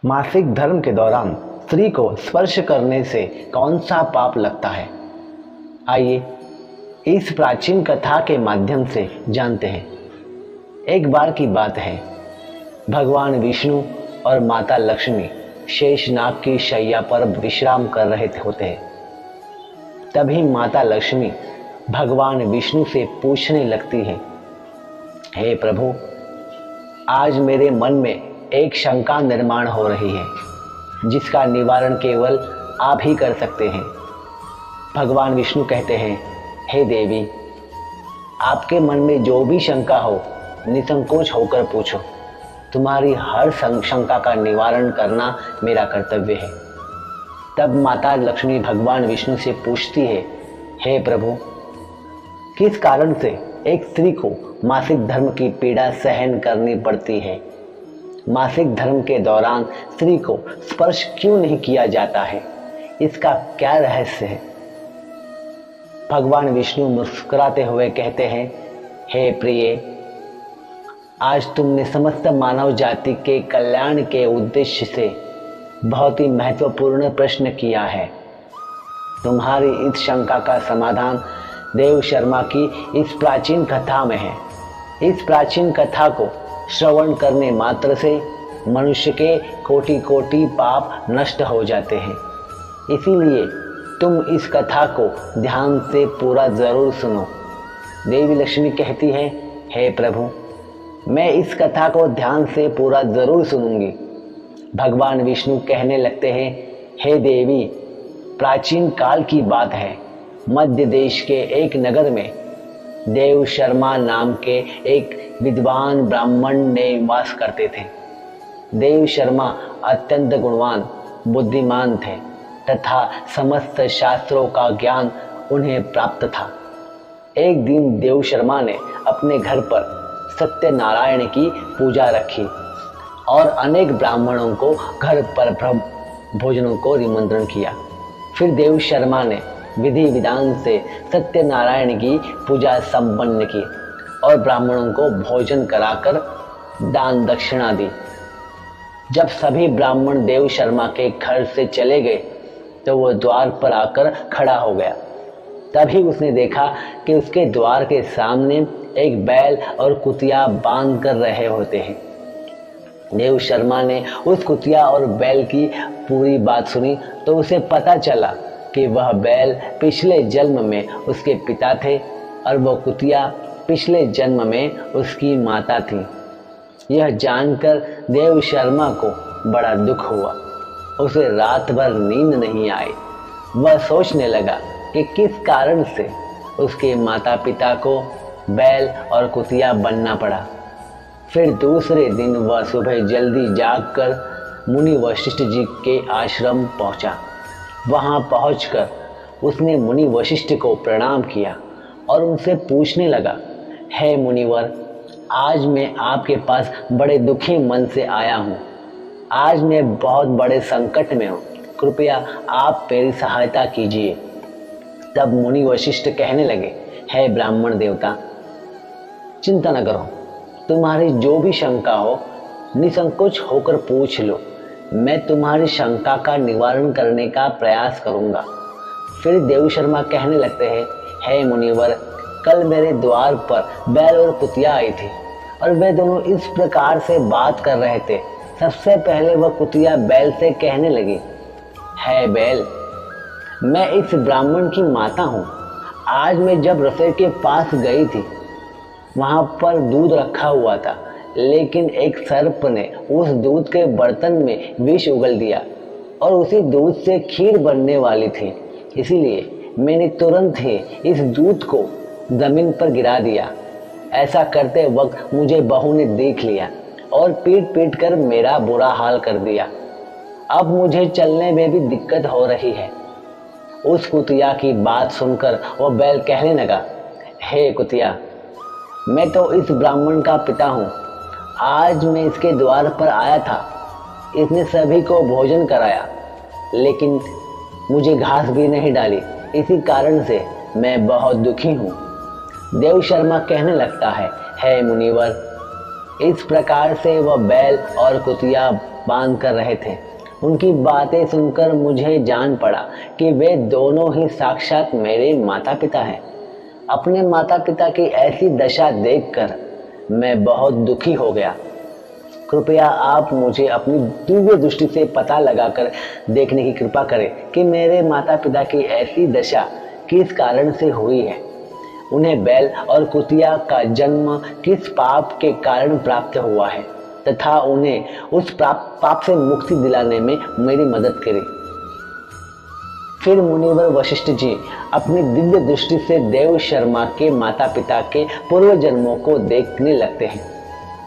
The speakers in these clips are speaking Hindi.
मासिक धर्म के दौरान स्त्री को स्पर्श करने से कौन सा पाप लगता है? आइए इस प्राचीन कथा के माध्यम से जानते हैं। एक बार की बात है, भगवान विष्णु और माता लक्ष्मी शेषनाग की शैया पर विश्राम कर रहे होते हैं। तभी माता लक्ष्मी भगवान विष्णु से पूछने लगती है, हे प्रभु, आज मेरे मन में एक शंका निर्माण हो रही है जिसका निवारण केवल आप ही कर सकते हैं। भगवान विष्णु कहते हैं, हे देवी, आपके मन में जो भी शंका हो निसंकोच होकर पूछो। तुम्हारी हर शंका का निवारण करना मेरा कर्तव्य है। तब माता लक्ष्मी भगवान विष्णु से पूछती है, हे प्रभु, किस कारण से एक स्त्री को मासिक धर्म की पीड़ा सहन करनी पड़ती है? मासिक धर्म के दौरान स्त्री को स्पर्श क्यों नहीं किया जाता है? इसका क्या रहस्य है? भगवान विष्णु मुस्कुराते हुए कहते हैं, हे प्रिय, आज तुमने समस्त मानव जाति के कल्याण के उद्देश्य से बहुत ही महत्वपूर्ण प्रश्न किया है। तुम्हारी इस शंका का समाधान देव शर्मा की इस प्राचीन कथा में है। इस प्राचीन कथा को श्रवण करने मात्र से मनुष्य के कोटि कोटि पाप नष्ट हो जाते हैं। इसीलिए तुम इस कथा को ध्यान से पूरा जरूर सुनो। देवी लक्ष्मी कहती है, हे प्रभु, मैं इस कथा को ध्यान से पूरा जरूर सुनूंगी। भगवान विष्णु कहने लगते हैं, हे देवी, प्राचीन काल की बात है, मध्य देश के एक नगर में देव शर्मा नाम के एक विद्वान ब्राह्मण निवास करते थे। देव शर्मा अत्यंत गुणवान, बुद्धिमान थे तथा समस्त शास्त्रों का ज्ञान उन्हें प्राप्त था। एक दिन देव शर्मा ने अपने घर पर सत्यनारायण की पूजा रखी और अनेक ब्राह्मणों को घर पर भोजनों को निमंत्रण किया। फिर देव शर्मा ने विधि विधान से सत्यनारायण की पूजा संपन्न की और ब्राह्मणों को भोजन कराकर दान दक्षिणा दी। जब सभी ब्राह्मण देव शर्मा के घर से चले गए तो वह द्वार पर आकर खड़ा हो गया। तभी उसने देखा कि उसके द्वार के सामने एक बैल और कुतिया बांध कर रहे होते हैं। देव शर्मा ने उस कुतिया और बैल की पूरी बात सुनी तो उसे पता चला कि वह बैल पिछले जन्म में उसके पिता थे और वह कुतिया पिछले जन्म में उसकी माता थी। यह जानकर देव शर्मा को बड़ा दुख हुआ। उसे रात भर नींद नहीं आई। वह सोचने लगा कि किस कारण से उसके माता पिता को बैल और कुतिया बनना पड़ा। फिर दूसरे दिन वह सुबह जल्दी जागकर मुनि वशिष्ठ जी के आश्रम पहुंचा। वहां पहुंचकर उसने मुनि वशिष्ठ को प्रणाम किया और उनसे पूछने लगा, हे मुनिवर, आज मैं आपके पास बड़े दुखी मन से आया हूँ। आज मैं बहुत बड़े संकट में हूँ, कृपया आप मेरी सहायता कीजिए। तब मुनि वशिष्ठ कहने लगे, हे ब्राह्मण देवता, चिंता न करो, तुम्हारी जो भी शंका हो निसंकोच होकर पूछ लो। मैं तुम्हारी शंका का निवारण करने का प्रयास करूंगा। फिर देव शर्मा कहने लगते हैं, हे मुनिवर, कल मेरे द्वार पर बैल और कुतिया आई थी और वे दोनों इस प्रकार से बात कर रहे थे। सबसे पहले वह कुतिया बैल से कहने लगी, हे बैल, मैं इस ब्राह्मण की माता हूँ। आज मैं जब रसोई के पास गई थी, वहां पर दूध रखा हुआ था, लेकिन एक सर्प ने उस दूध के बर्तन में विष उगल दिया और उसी दूध से खीर बनने वाली थी। इसीलिए मैंने तुरंत ही इस दूध को जमीन पर गिरा दिया। ऐसा करते वक्त मुझे बहू ने देख लिया और पीट पीट कर मेरा बुरा हाल कर दिया। अब मुझे चलने में भी दिक्कत हो रही है। उस कुतिया की बात सुनकर वह बैल कहने लगा, हे कुतिया, मैं तो इस ब्राह्मण का पिता हूँ। आज मैं इसके द्वार पर आया था। इसने सभी को भोजन कराया, लेकिन मुझे घास भी नहीं डाली। इसी कारण से मैं बहुत दुखी हूँ। देव शर्मा कहने लगता है, हे मुनिवर, इस प्रकार से वह बैल और कुतिया बांध कर रहे थे। उनकी बातें सुनकर मुझे जान पड़ा कि वे दोनों ही साक्षात मेरे माता पिता हैं। अपने माता पिता की ऐसी दशा देखकर मैं बहुत दुखी हो गया। कृपया आप मुझे अपनी दिव्य दृष्टि से पता लगाकर देखने की कृपा करें कि मेरे माता पिता की ऐसी दशा किस कारण से हुई है। उन्हें बैल और कुतिया का जन्म किस पाप के कारण प्राप्त हुआ है तथा उन्हें उस पाप से मुक्ति दिलाने में मेरी मदद करें। फिर मुनिवर वशिष्ठ जी अपनी दिव्य दृष्टि से देव शर्मा के माता पिता के पूर्व जन्मों को देखने लगते हैं।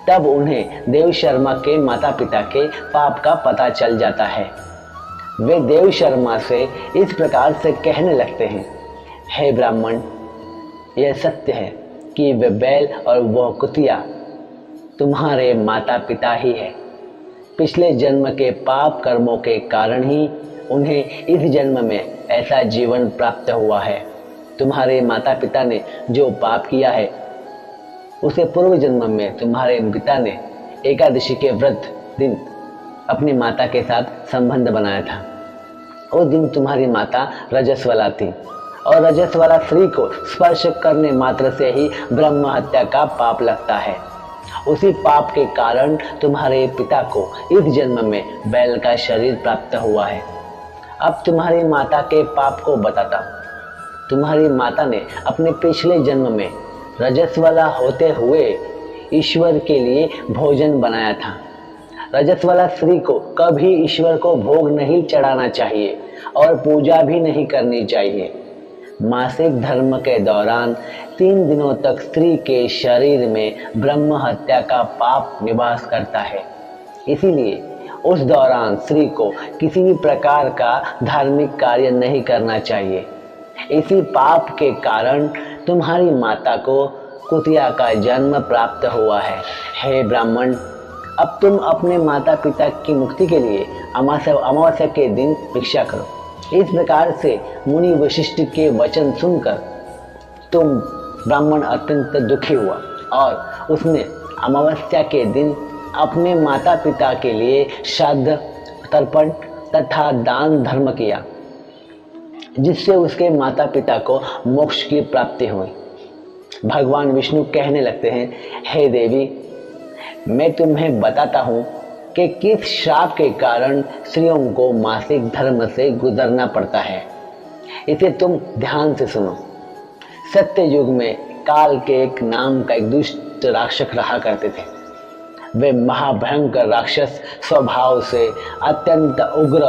तब उन्हें देव शर्मा के माता पिता के पाप का पता चल जाता है। वे देव शर्मा से इस प्रकार से कहने लगते हैं, हे ब्राह्मण, यह सत्य है कि वे बैल और वह कुतिया तुम्हारे माता पिता ही है। पिछले जन्म के पाप कर्मों के कारण ही उन्हें इस जन्म में ऐसा जीवन प्राप्त हुआ है। तुम्हारे माता पिता ने जो पाप किया है उसे पूर्व जन्म में तुम्हारे पिता ने एकादशी के व्रत दिन अपनी माता के साथ संबंध बनाया था। उस दिन तुम्हारी माता रजस्वला थी और रजस्वला स्त्री को स्पर्श करने मात्र से ही ब्रह्म हत्या का पाप लगता है। उसी पाप के कारण तुम्हारे पिता को इस जन्म में बैल का शरीर प्राप्त हुआ है। अब तुम्हारी माता के पाप को बताता हूँ। तुम्हारी माता ने अपने पिछले जन्म में रजस्वला होते हुए ईश्वर के लिए भोजन बनाया था। रजस्वला स्त्री को कभी ईश्वर को भोग नहीं चढ़ाना चाहिए और पूजा भी नहीं करनी चाहिए। मासिक धर्म के दौरान 3 दिनों तक स्त्री के शरीर में ब्रह्म हत्या का पाप निवास करता है। इसीलिए उस दौरान स्त्री को किसी भी प्रकार का धार्मिक कार्य नहीं करना चाहिए। इसी पाप के कारण तुम्हारी माता को कुतिया का जन्म प्राप्त हुआ है। हे ब्राह्मण, अब तुम अपने माता पिता की मुक्ति के लिए अमावस्या के दिन भिक्षा करो। इस प्रकार से मुनि वशिष्ठ के वचन सुनकर तुम ब्राह्मण अत्यंत दुखी हुआ और उसने अमावस्या के दिन अपने माता पिता के लिए श्राद्ध, तर्पण तथा दान धर्म किया, जिससे उसके माता पिता को मोक्ष की प्राप्ति हुई। भगवान विष्णु कहने लगते हैं, हे देवी, मैं तुम्हें बताता हूँ कि किस श्राप के कारण स्त्रियों को मासिक धर्म से गुजरना पड़ता है। इसे तुम ध्यान से सुनो। सत्य युग में काल के एक नाम का एक दुष्ट राक्षस रहा करते थे। वे महाभयंकर राक्षस स्वभाव से अत्यंत उग्र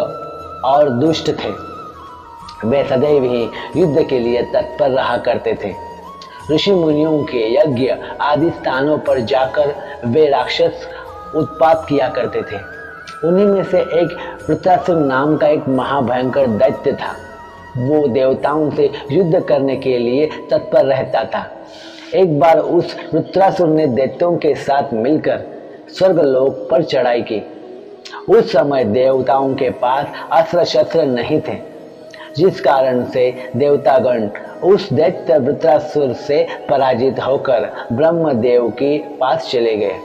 और दुष्ट थे। वे सदैव ही युद्ध के लिए तत्पर रहा करते थे। ऋषि मुनियों के यज्ञ आदि स्थानों पर जाकर वे राक्षस उत्पात किया करते थे। उन्हीं में से एक वृत्रासुर नाम का एक महाभयंकर दैत्य था। वो देवताओं से युद्ध करने के लिए तत्पर रहता था। एक बार उस वृत्रासुर ने दैत्यों के साथ मिलकर स्वर्गलोक पर चढ़ाई की। उस समय देवताओं के पास अस्त्र शस्त्र नहीं थे, जिस कारण से देवतागण उस दैत्य वृत्रासुर से पराजित होकर ब्रह्मदेव के पास चले गए।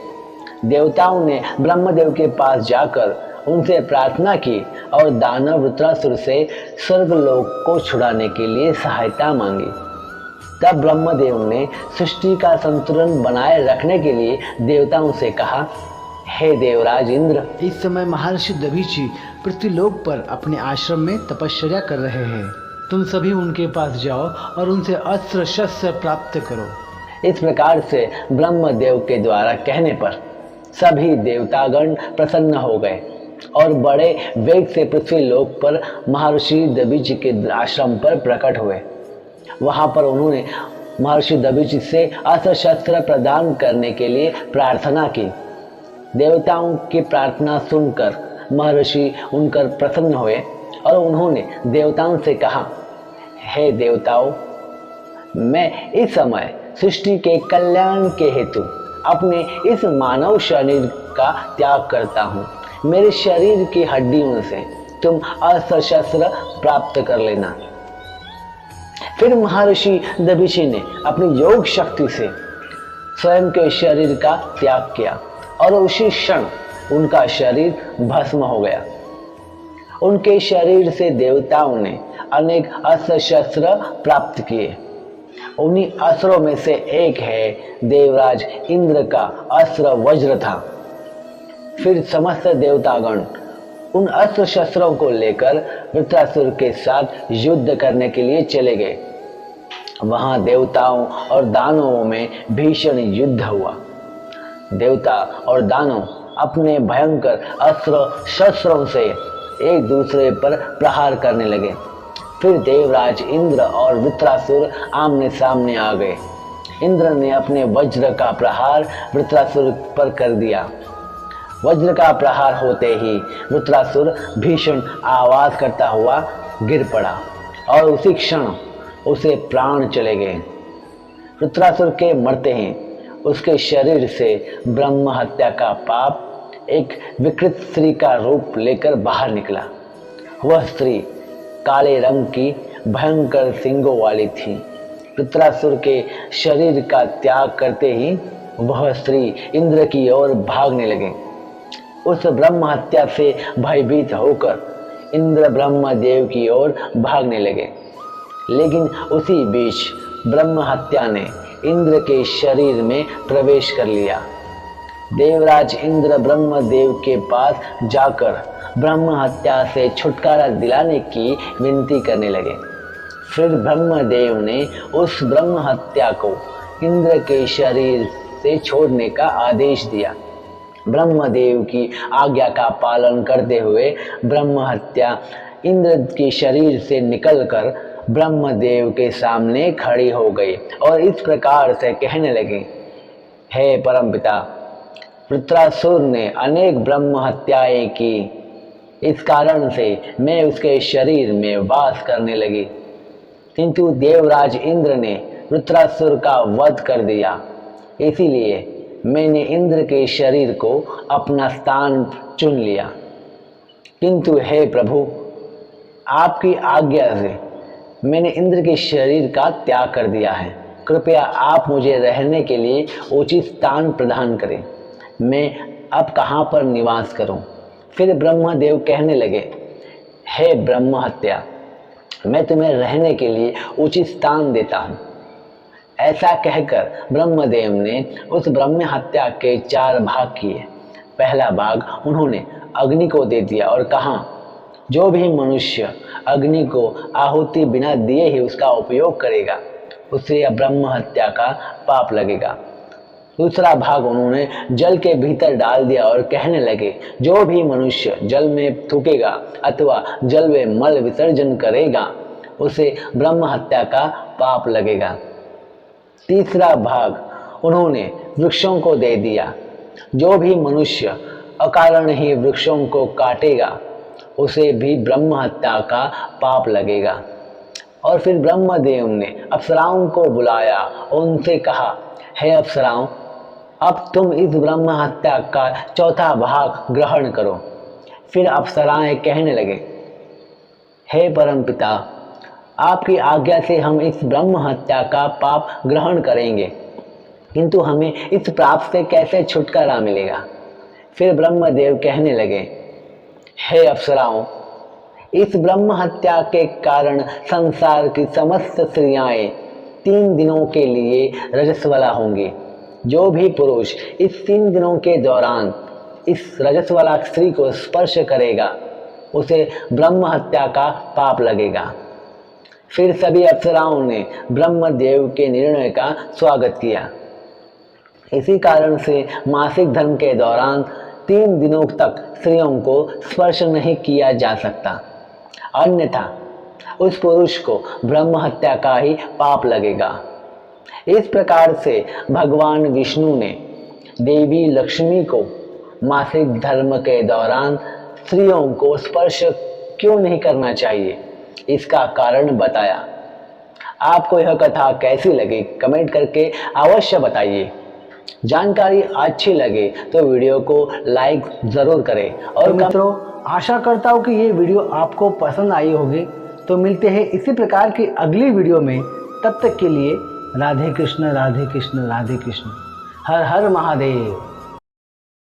देवताओं ने ब्रह्मदेव के पास जाकर उनसे प्रार्थना की और दानव वृत्रासुर से स्वर्गलोक को छुड़ाने के लिए सहायता मांगी। तब ब्रह्मदेव ने सृष्टि का संतुलन बनाए रखने के लिए देवताओं से कहा, हे देवराज इंद्र, इस समय महर्षि दधीचि पृथ्वीलोक पर अपने आश्रम में तपश्चर्या कर रहे हैं। तुम सभी उनके पास जाओ और उनसे अस्त्र शस्त्र प्राप्त करो। इस प्रकार से ब्रह्मदेव के द्वारा कहने पर सभी देवतागण प्रसन्न हो गए और बड़े वेग से पृथ्वीलोक पर महर्षि दधीचि के आश्रम पर प्रकट हुए। वहां पर उन्होंने महर्षि दधीचि से अस्त्र शस्त्र प्रदान करने के लिए प्रार्थना की। देवताओं की प्रार्थना सुनकर महर्षि उनकर प्रसन्न हुए और उन्होंने देवताओं से कहा, हे देवताओं, मैं इस समय सृष्टि के कल्याण के हेतु अपने इस मानव शरीर का त्याग करता हूँ। मेरे शरीर की हड्डियों से तुम अस्त्र शस्त्र प्राप्त कर लेना। फिर महर्षि दधीचि ने अपनी योग शक्ति से स्वयं के शरीर का त्याग किया और उसी क्षण उनका शरीर भस्म हो गया। उनके शरीर से देवताओं ने अनेक अस्त्र शस्त्र प्राप्त किए। उन्हीं अस्त्रों में से एक है देवराज इंद्र का अस्त्र वज्र था। फिर समस्त देवतागण उन अस्त्र शस्त्रों को लेकर वृत्रासुर के साथ युद्ध करने के लिए चले गए। वहां देवताओं और दानवों में भीषण युद्ध हुआ। देवता और दानव अपने भयंकर अस्त्र शस्त्रों से एक दूसरे पर प्रहार करने लगे। फिर देवराज इंद्र और वृत्रासुर आमने सामने आ गए। इंद्र ने अपने वज्र का प्रहार वृत्रासुर पर कर दिया। वज्र का प्रहार होते ही वृत्रासुर भीषण आवाज करता हुआ गिर पड़ा और उसी क्षण उसे प्राण चले गए। वृत्रासुर के मरते ही उसके शरीर से ब्रह्म हत्या का पाप एक विकृत स्त्री का रूप लेकर बाहर निकला। वह स्त्री काले रंग की भयंकर सींगों वाली थी। वृत्रासुर के शरीर का त्याग करते ही वह स्त्री इंद्र की ओर भागने लगे। उस ब्रह्म हत्या से भयभीत होकर इंद्र ब्रह्म देव की ओर भागने लगे। लेकिन उसी बीच ब्रह्म हत्या ने इंद्र के शरीर में प्रवेश कर लिया। देवराज इंद्र ब्रह्म देव के पास जाकर ब्रह्म हत्या से छुटकारा दिलाने की विनती करने लगे। फिर ब्रह्मदेव ने उस ब्रह्म हत्या को इंद्र के शरीर से छोड़ने का आदेश दिया। ब्रह्मदेव की आज्ञा का पालन करते हुए ब्रह्म हत्या इंद्र के शरीर से निकलकर ब्रह्मदेव के सामने खड़ी हो गई और इस प्रकार से कहने लगी, हे परमपिता, वृत्रासुर ने अनेक ब्रह्म हत्याएं की। इस कारण से मैं उसके शरीर में वास करने लगी, किंतु देवराज इंद्र ने वृत्रासुर का वध कर दिया। इसीलिए मैंने इंद्र के शरीर को अपना स्थान चुन लिया। किंतु हे प्रभु, आपकी आज्ञा से मैंने इंद्र के शरीर का त्याग कर दिया है। कृपया आप मुझे रहने के लिए उचित स्थान प्रदान करें। मैं अब कहाँ पर निवास करूं? फिर ब्रह्मदेव कहने लगे, हे ब्रह्म हत्या, मैं तुम्हें रहने के लिए उचित स्थान देता हूँ। ऐसा कहकर ब्रह्मदेव ने उस ब्रह्म हत्या के 4 भाग किए। पहला भाग उन्होंने अग्नि को दे दिया और कहा, जो भी मनुष्य अग्नि को आहुति बिना दिए ही उसका उपयोग करेगा, उसे ब्रह्म हत्या का पाप लगेगा। दूसरा भाग उन्होंने जल के भीतर डाल दिया और कहने लगे, जो भी मनुष्य जल में थूकेगा अथवा जल में मल विसर्जन करेगा, उसे ब्रह्म हत्या का पाप लगेगा। तीसरा भाग उन्होंने वृक्षों को दे दिया। जो भी मनुष्य अकारण ही वृक्षों को काटेगा, उसे भी ब्रह्म हत्या का पाप लगेगा। और फिर ब्रह्मदेव ने अप्सराओं को बुलाया और उनसे कहा, हे अप्सराओं, अब तुम इस ब्रह्म हत्या का 4था भाग ग्रहण करो। फिर अप्सराएं कहने लगे, हे परमपिता, आपकी आज्ञा से हम इस ब्रह्म हत्या का पाप ग्रहण करेंगे, किंतु हमें इस पाप से कैसे छुटकारा मिलेगा? फिर ब्रह्मदेव कहने लगे, हे अप्सराओं, इस ब्रह्म हत्या के कारण संसार की समस्त स्त्रियाएं 3 दिनों के लिए रजस्वला होंगी। जो भी पुरुष इस 3 दिनों के दौरान इस रजस्वला स्त्री को स्पर्श करेगा, उसे ब्रह्म हत्या का पाप लगेगा। फिर सभी अप्सराओं ने ब्रह्मदेव के निर्णय का स्वागत किया। इसी कारण से मासिक धर्म के दौरान 3 दिनों तक स्त्रियों को स्पर्श नहीं किया जा सकता, अन्यथा उस पुरुष को ब्रह्म हत्या का ही पाप लगेगा। इस प्रकार से भगवान विष्णु ने देवी लक्ष्मी को मासिक धर्म के दौरान स्त्रियों को स्पर्श क्यों नहीं करना चाहिए, इसका कारण बताया। आपको यह कथा कैसी लगी कमेंट करके अवश्य बताइए। जानकारी अच्छी लगे तो वीडियो को लाइक ज़रूर करें। और मित्रों, आशा करता हूँ कि ये वीडियो आपको पसंद आई होगी। तो मिलते हैं इसी प्रकार की अगली वीडियो में। तब तक के लिए राधे कृष्ण राधे कृष्ण राधे कृष्ण। हर हर महादेव।